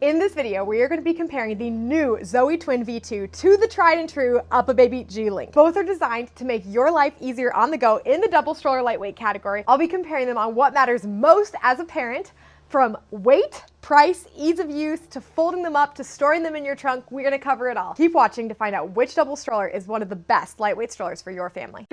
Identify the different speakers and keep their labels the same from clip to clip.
Speaker 1: In this video, we are going to be comparing the new Zoe Twin V2 to the tried and true UPPAbaby Glink. Both are designed to make your life easier on the go in the double stroller lightweight category. I'll be comparing them on what matters most as a parent, from weight, price, ease of use, to folding them up, to storing them in your trunk. We're going to cover it all. Keep watching to find out which double stroller is one of the best lightweight strollers for your family.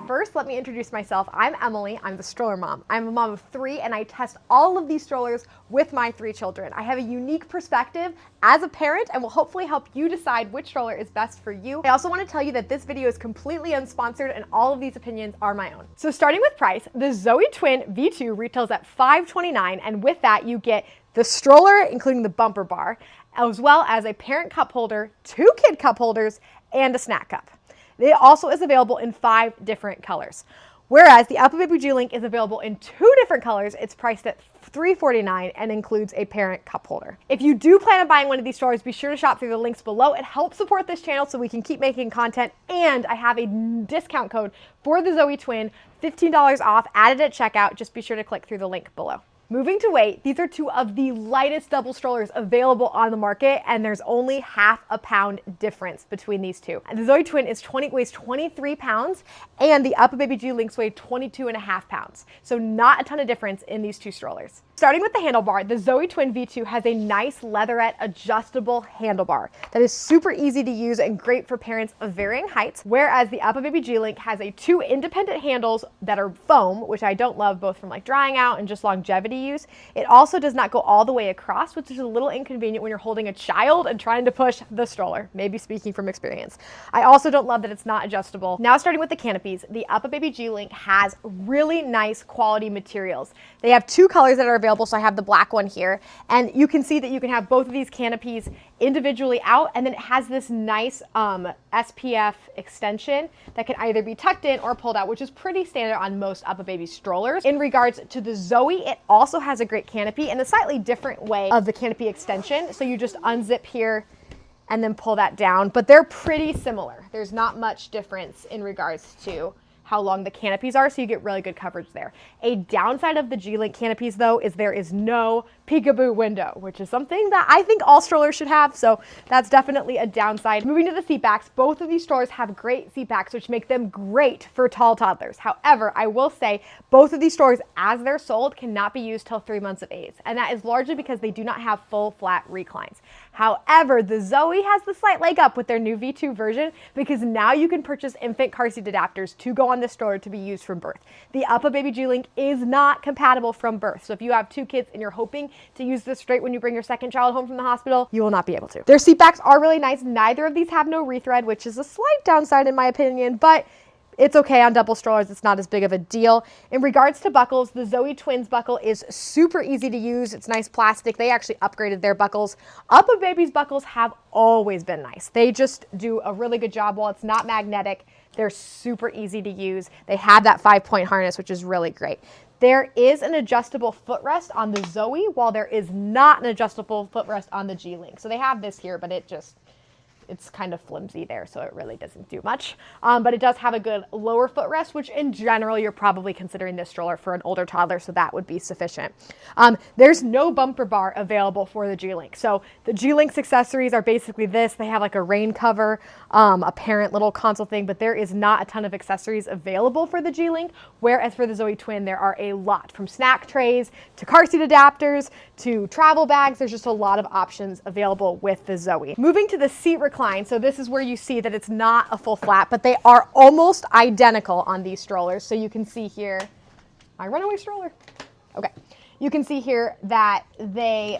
Speaker 1: First, let me introduce myself. I'm Emily. I'm the stroller mom. I'm a mom of 3 and I test all of these strollers with my 3 children. I have a unique perspective as a parent and will hopefully help you decide which stroller is best for you. I also want to tell you that this video is completely unsponsored and all of these opinions are my own. So starting with price, the Zoe Twin V2 retails at $529, and with that you get the stroller, including the bumper bar, as well as a parent cup holder, 2 kid cup holders, and a snack cup. It also is available in 5 different colors. Whereas the UPPAbaby Glink is available in 2 different colors. It's priced at $349 and includes a parent cup holder. If you do plan on buying one of these strollers, be sure to shop through the links below. It helps support this channel so we can keep making content, and I have a discount code for the Zoe Twin, $15 off, added at checkout. Just be sure to click through the link below. Moving to weight, these are 2 of the lightest double strollers available on the market, and there's only half a pound difference between these 2. The Zoe Twin weighs 23 pounds, and the UPPAbaby Glink weighs 22.5 pounds. So not a ton of difference in these 2 strollers. Starting with the handlebar, the Zoe Twin V2 has a nice leatherette adjustable handlebar that is super easy to use and great for parents of varying heights, whereas the UPPAbaby Glink has 2 independent handles that are foam, which I don't love, both from like drying out and just longevity use. It also does not go all the way across, which is a little inconvenient when you're holding a child and trying to push the stroller, maybe speaking from experience. I also don't love that it's not adjustable. Now starting with the canopies, the UPPAbaby Glink has really nice quality materials. They have 2 colors that are available, so I have the black one here, and you can see that you can have both of these canopies individually out, and then it has this nice SPF extension that can either be tucked in or pulled out, which is pretty standard on most UPPAbaby strollers. In regards to the Zoe, it also has a great canopy and a slightly different way of the canopy extension. So you just unzip here and then pull that down, but they're pretty similar. There's not much difference in regards to how long the canopies are, so you get really good coverage there. A downside of the Glink canopies, though, is there is no peekaboo window, which is something that I think all strollers should have, so that's definitely a downside. Moving to the seat backs, both of these strollers have great seat backs, which make them great for tall toddlers. However, I will say both of these strollers, as they're sold, cannot be used till 3 months of age, and that is largely because they do not have full flat reclines. However, the Zoe has the slight leg up with their new V2 version, because now you can purchase infant car seat adapters to go on this stroller to be used from birth. The UPPAbaby Glink is not compatible from birth, so if you have 2 kids and you're hoping to use this straight when you bring your second child home from the hospital, you will not be able to. Their seat backs are really nice. Neither of these have no rethread, which is a slight downside in my opinion, but it's okay on double strollers. It's not as big of a deal. In regards to buckles, the Zoe Twins buckle is super easy to use. It's nice plastic. They actually upgraded their buckles. UPPAbaby's buckles have always been nice. They just do a really good job. While it's not magnetic, they're super easy to use. They have that 5-point harness, which is really great. There is an adjustable footrest on the Zoe, while there is not an adjustable footrest on the Glink. So they have this here, but it's kind of flimsy there, so it really doesn't do much. But it does have a good lower footrest, which in general, you're probably considering this stroller for an older toddler, so that would be sufficient. There's no bumper bar available for the Glink. So the Glink's accessories are basically this. They have like a rain cover, a parent little console thing, but there is not a ton of accessories available for the Glink, whereas for the Zoe Twin, there are a lot, from snack trays to car seat adapters to travel bags. There's just a lot of options available with the Zoe. Moving to the seat recline. So this is where you see that it's not a full flat, but they are almost identical on these strollers. So you can see here, my runaway stroller. Okay. You can see here that they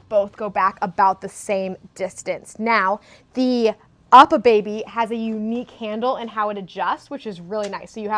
Speaker 1: both go back about the same distance. Now, the UPPAbaby has a unique handle in how it adjusts, which is really nice. So you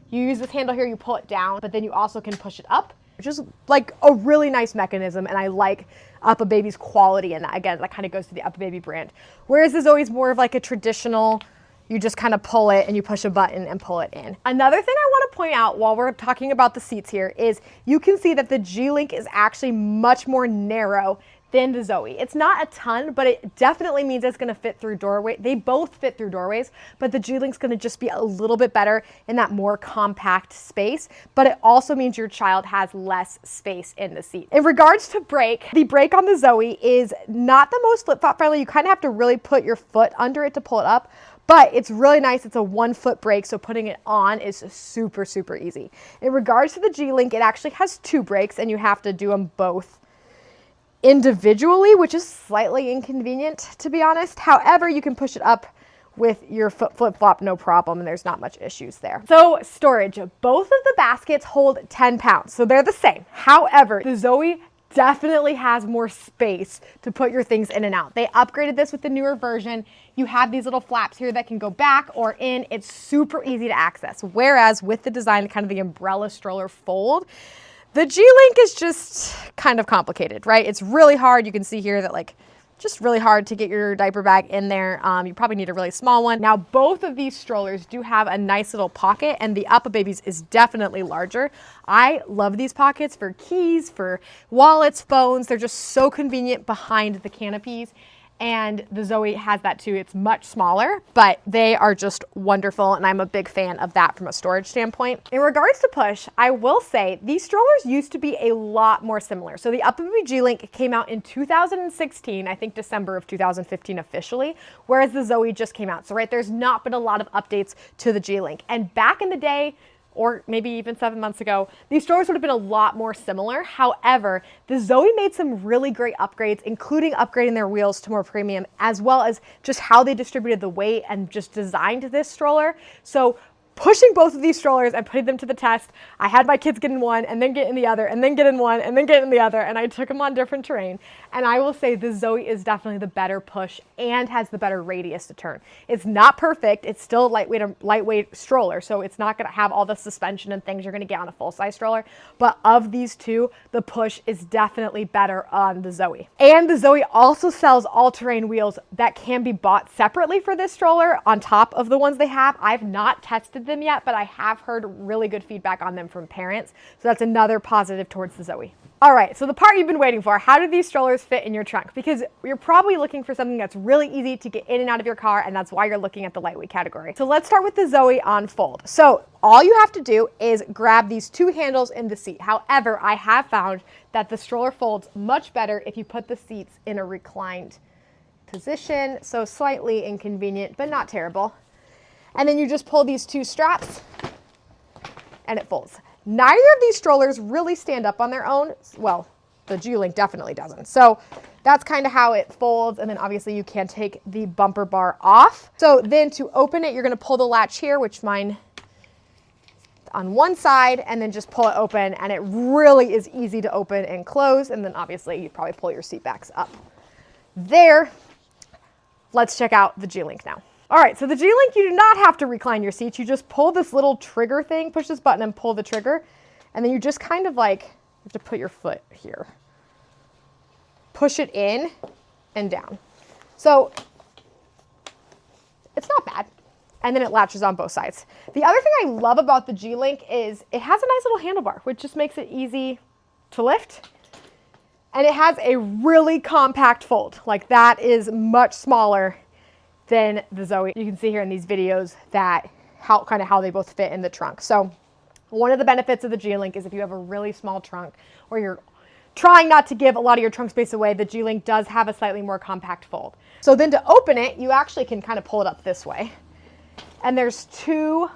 Speaker 1: use this handle here, you pull it down, but then you also can push it up, which is like a really nice mechanism, and I like UPPAbaby's quality in that. Again, that kind of goes to the UPPAbaby brand. Whereas the Zoe's more of like a traditional, you just kind of pull it and you push a button and pull it in. Another thing I want to point out while we're talking about the seats here is you can see that the Glink is actually much more narrow than the Zoe. It's not a ton, but it definitely means it's going to fit through doorway. They both fit through doorways, but the G-Link's going to just be a little bit better in that more compact space, but it also means your child has less space in the seat. In regards to brake, the brake on the Zoe is not the most flip-flop friendly. You kind of have to really put your foot under it to pull it up, but it's really nice. It's a 1-foot brake, so putting it on is super, super easy. In regards to the G-Link, it actually has 2 brakes, and you have to do them both individually, which is slightly inconvenient, to be honest. However, you can push it up with your foot flip-flop, no problem, and there's not much issues there. So storage, both of the baskets hold 10 pounds, so they're the same. However, the Zoe definitely has more space to put your things in and out. They upgraded this with the newer version. You have these little flaps here that can go back or in. It's super easy to access. Whereas with the design, kind of the umbrella stroller fold, the G-Link is just kind of complicated, right? It's really hard. You can see here that like just really hard to get your diaper bag in there. You probably need a really small one. Now, both of these strollers do have a nice little pocket, and the UPPAbaby's is definitely larger. I love these pockets for keys, for wallets, phones. They're just so convenient behind the canopies. And the Zoe has that too. It's much smaller, but they are just wonderful, and I'm a big fan of that from a storage standpoint. In regards to push, I will say these strollers used to be a lot more similar. So the UPPAbaby G-Link came out in 2016, I think December of 2015 officially, whereas the Zoe just came out. So right, there's not been a lot of updates to the G-Link. And back in the day, or maybe even 7 months ago, these strollers would have been a lot more similar. However, the Zoe made some really great upgrades, including upgrading their wheels to more premium, as well as just how they distributed the weight and just designed this stroller. So pushing both of these strollers and putting them to the test, I had my kids get in one and then get in the other and then get in one and then get in the other, and I took them on different terrain. And I will say the Zoe is definitely the better push and has the better radius to turn. It's not perfect. It's still a lightweight stroller, so it's not gonna have all the suspension and things you're gonna get on a full-size stroller. But of these two, the push is definitely better on the Zoe. And the Zoe also sells all-terrain wheels that can be bought separately for this stroller on top of the ones they have. I've not tested them yet, but I have heard really good feedback on them from parents. So that's another positive towards the Zoe. All right, so the part you've been waiting for, how do these strollers fit in your trunk? Because you're probably looking for something that's really easy to get in and out of your car, and that's why you're looking at the lightweight category. So let's start with the Zoe on fold. So all you have to do is grab these 2 handles in the seat. However, I have found that the stroller folds much better if you put the seats in a reclined position. So slightly inconvenient, but not terrible. And then you just pull these 2 straps and it folds. Neither of these strollers really stand up on their own. Well, the G-Link definitely doesn't. So that's kind of how it folds. And then obviously you can take the bumper bar off. So then to open it, you're gonna pull the latch here, which mine on one side, and then just pull it open. And it really is easy to open and close. And then obviously you probably pull your seat backs up. There, let's check out the G-Link now. All right, so the G-Link, you do not have to recline your seats. You just pull this little trigger thing, push this button and pull the trigger. And then you just kind of like, you have to put your foot here. Push it in and down. So it's not bad. And then it latches on both sides. The other thing I love about the G-Link is it has a nice little handlebar, which just makes it easy to lift. And it has a really compact fold. Like that is much smaller than the Zoe. You can see here in these videos that how they both fit in the trunk. So one of the benefits of the G-Link is if you have a really small trunk or you're trying not to give a lot of your trunk space away, the G-Link does have a slightly more compact fold. So then to open it, you actually can kind of pull it up this way. And there's 2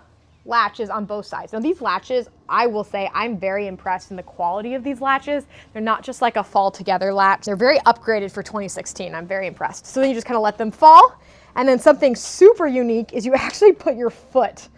Speaker 1: latches on both sides. Now these latches, I will say I'm very impressed in the quality of these latches. They're not just like a fall together latch. They're very upgraded for 2016. I'm very impressed. So then you just kind of let them fall. And then something super unique is you actually put your foot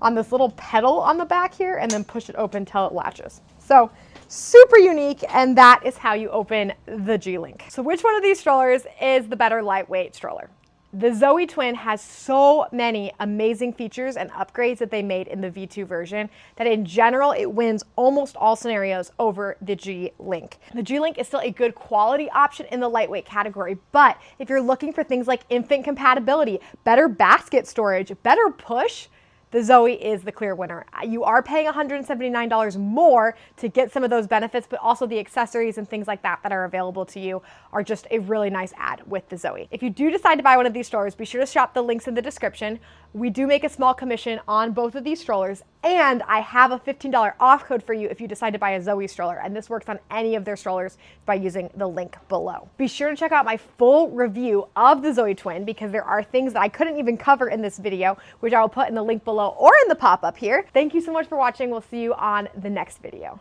Speaker 1: on this little pedal on the back here and then push it open until it latches. So super unique, and that is how you open the G-Link. So which one of these strollers is the better lightweight stroller? The Zoe Twin has so many amazing features and upgrades that they made in the V2 version that in general, it wins almost all scenarios over the G-Link. The G-Link is still a good quality option in the lightweight category, but if you're looking for things like infant compatibility, better basket storage, better push, the Zoe is the clear winner. You are paying $179 more to get some of those benefits, but also the accessories and things like that that are available to you are just a really nice add with the Zoe. If you do decide to buy one of these strollers, be sure to shop the links in the description. We do make a small commission on both of these strollers, and I have a $15 off code for you if you decide to buy a Zoe stroller, and this works on any of their strollers by using the link below. Be sure to check out my full review of the Zoe Twin because there are things that I couldn't even cover in this video, which I will put in the link below or in the pop-up here. Thank you so much for watching. We'll see you on the next video.